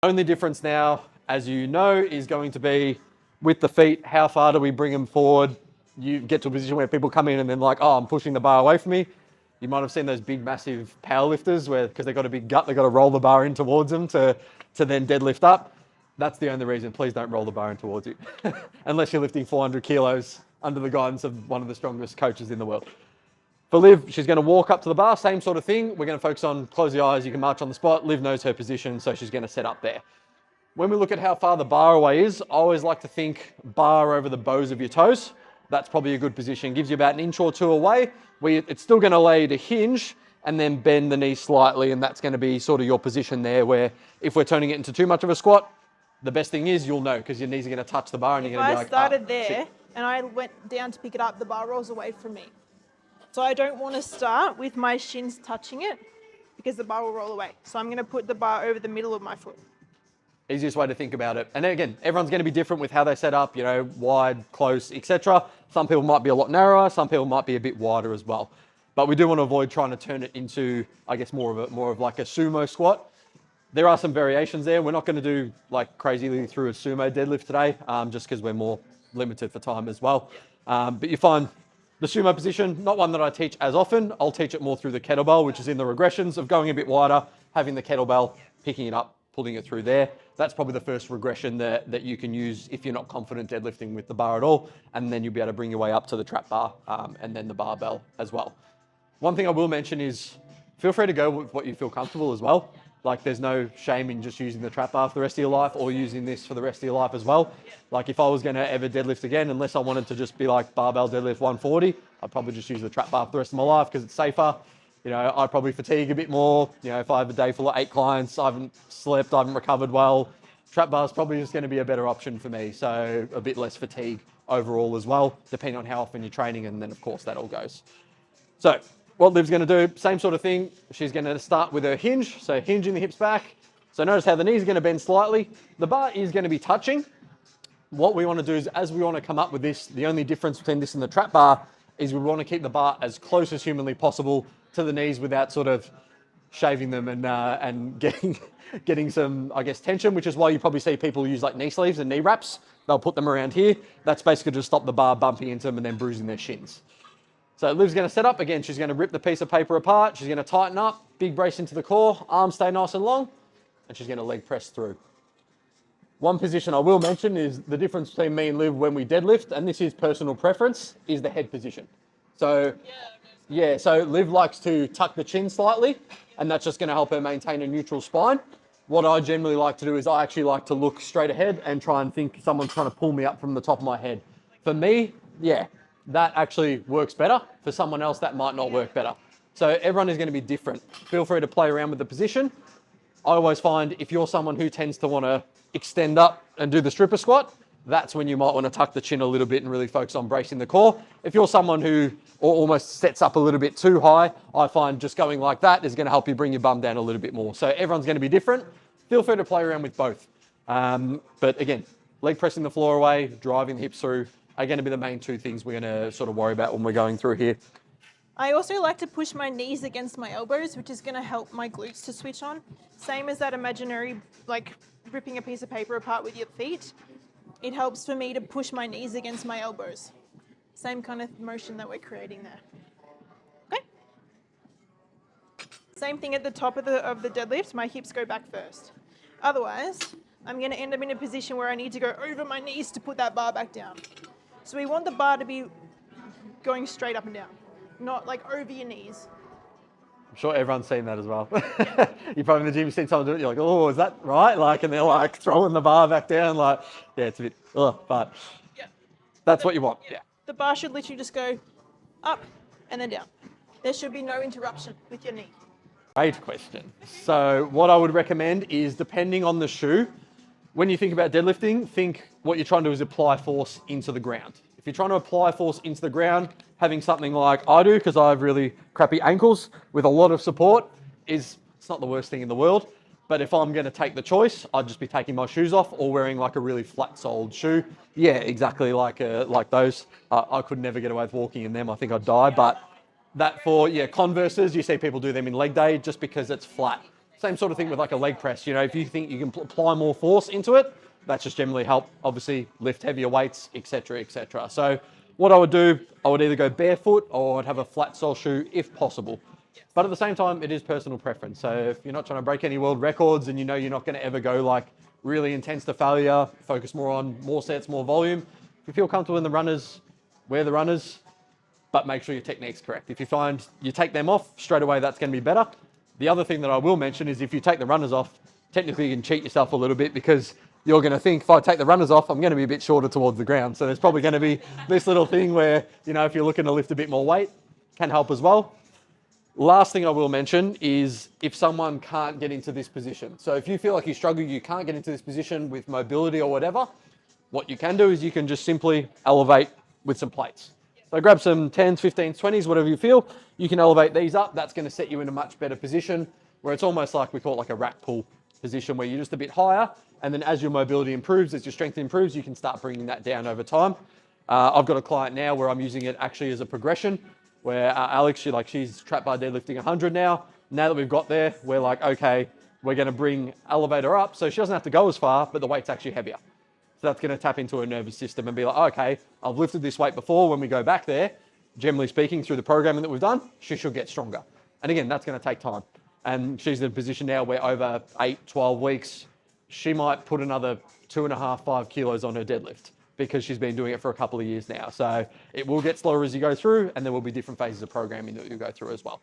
Only difference now, as you know, is going to be with the feet, how far do we bring them forward? You get to a position where people come in and then like, oh, I'm pushing the bar away from me. You might have seen those big, massive power lifters where, because they've got a big gut, they've got to roll the bar in towards them to then deadlift up. That's the only reason. Please don't roll the bar in towards you. Unless you're lifting 400 kilos under the guidance of one of the strongest coaches in the world. For Liv, she's going to walk up to the bar, same sort of thing. We're going to focus on close the eyes, you can march on the spot. Liv knows her position, so she's going to set up there. When we look at how far the bar away is, I always like to think bar over the bows of your toes. That's probably a good position. Gives you about an inch or two away. It's still going to allow you to hinge and then bend the knee slightly, and that's going to be sort of your position there, where if we're turning it into too much of a squat, the best thing is you'll know because your knees are going to touch the bar and you're going to be like, if I started there and I went down to pick it up, the bar rolls away from me. So I don't want to start with my shins touching it because the bar will roll away. So I'm going to put the bar over the middle of my foot. Easiest way to think about it. And again, everyone's going to be different with how they set up, you know, wide, close, etc. Some people might be a lot narrower, some people might be a bit wider as well. But we do want to avoid trying to turn it into, I guess, more of like a sumo squat. There are some variations there. We're not going to do like crazily through a sumo deadlift today, just because we're more limited for time as well. But you find the sumo position, not one that I teach as often. I'll teach it more through the kettlebell, which is in the regressions of going a bit wider, having the kettlebell, picking it up, pulling it through there. That's probably the first regression that you can use if you're not confident deadlifting with the bar at all. And then you'll be able to bring your way up to the trap bar and then the barbell as well. One thing I will mention is feel free to go with what you feel comfortable as well. Like there's no shame in just using the trap bar for the rest of your life or using this for the rest of your life as well. Like if I was going to ever deadlift again, unless I wanted to just be like barbell deadlift 140, I'd probably just use the trap bar for the rest of my life because it's safer. You know, I'd probably fatigue a bit more. You know, if I have a day full of 8 clients, I haven't slept, I haven't recovered well, trap bar is probably just going to be a better option for me. So a bit less fatigue overall as well, depending on how often you're training. And then of course that all goes. So what Liv's going to do, same sort of thing. She's going to start with her hinge. So hinging the hips back. So notice how the knees are going to bend slightly. The bar is going to be touching. What we want to do is, as we want to come up with this, the only difference between this and the trap bar is we want to keep the bar as close as humanly possible to the knees without sort of shaving them and getting some, I guess, tension, which is why you probably see people use like knee sleeves and knee wraps. They'll put them around here. That's basically to stop the bar bumping into them and then bruising their shins. So Liv's going to set up. Again, she's going to rip the piece of paper apart. She's going to tighten up, big brace into the core, arms stay nice and long, and she's going to leg press through. One position I will mention is the difference between me and Liv when we deadlift, and this is personal preference, is the head position. So so Liv likes to tuck the chin slightly, and that's just going to help her maintain a neutral spine. What I generally like to do is I actually like to look straight ahead and try and think someone's trying to pull me up from the top of my head. For me, that actually works better. For someone else, that might not work better. So everyone is going to be different. Feel free to play around with the position. I always find if you're someone who tends to want to extend up and do the stripper squat, that's when you might want to tuck the chin a little bit and really focus on bracing the core. If you're someone who almost sets up a little bit too high, I find just going like that is going to help you bring your bum down a little bit more. So everyone's going to be different. Feel free to play around with both. But again, leg pressing the floor away, driving the hips through are going to be the main two things we're going to sort of worry about when we're going through here. I also like to push my knees against my elbows, which is going to help my glutes to switch on. Same as that imaginary, like ripping a piece of paper apart with your feet. It helps for me to push my knees against my elbows. Same kind of motion that we're creating there. Okay. Same thing at the top of the deadlift, my hips go back first. Otherwise, I'm going to end up in a position where I need to go over my knees to put that bar back down. So we want the bar to be going straight up and down, not like over your knees. I'm sure everyone's seen that as well. You probably in the gym seen someone do it, you're like, oh, is that right? Like, and they're like throwing the bar back down, like, yeah, it's a bit, but that's what you want. Yeah. The bar should literally just go up and then down. There should be no interruption with your knee. Great question. So what I would recommend is, depending on the shoe, when you think about deadlifting, think what you're trying to do is apply force into the ground. If you're trying to apply force into the ground, having something like I do, because I have really crappy ankles with a lot of support, it's not the worst thing in the world. But if I'm going to take the choice, I'd just be taking my shoes off or wearing like a really flat-soled shoe. Yeah, exactly like those. I could never get away with walking in them. I think I'd die. But that for Converses, you see people do them in leg day just because it's flat. Same sort of thing with like a leg press. You know, if you think you can apply more force into it, that's just generally help, obviously, lift heavier weights, etc., etc. So what I would do, I would either go barefoot or I'd have a flat sole shoe if possible. But at the same time, it is personal preference. So if you're not trying to break any world records and you know you're not going to ever go like really intense to failure, focus more on more sets, more volume. If you feel comfortable in the runners, wear the runners, but make sure your technique's correct. If you find you take them off, straight away that's going to be better. The other thing that I will mention is if you take the runners off, technically you can cheat yourself a little bit because you're going to think, if I take the runners off, I'm going to be a bit shorter towards the ground. So there's probably going to be this little thing where, you know, if you're looking to lift a bit more weight, can help as well. Last thing I will mention is if someone can't get into this position. So if you feel like you struggle, you can't get into this position with mobility or whatever, what you can do is you can just simply elevate with some plates. So grab some 10s, 15s, 20s, whatever you feel. You can elevate these up. That's going to set you in a much better position where it's almost like we call it like a rack pull position where you're just a bit higher. And then as your mobility improves, as your strength improves, you can start bringing that down over time. I've got a client now where I'm using it actually as a progression where Alex, she's trap bar deadlifting 100 now. Now that we've got there, we're like, okay, we're going to bring elevator up. So she doesn't have to go as far, but the weight's actually heavier. So that's going to tap into her nervous system and be like, okay, I've lifted this weight before. When we go back there, generally speaking, through the programming that we've done, she should get stronger. And again, that's going to take time. And she's in a position now where over 8, 12 weeks, she might put another 2.5, 5 kilos on her deadlift because she's been doing it for a couple of years now. So it will get slower as you go through, and there will be different phases of programming that you'll go through as well.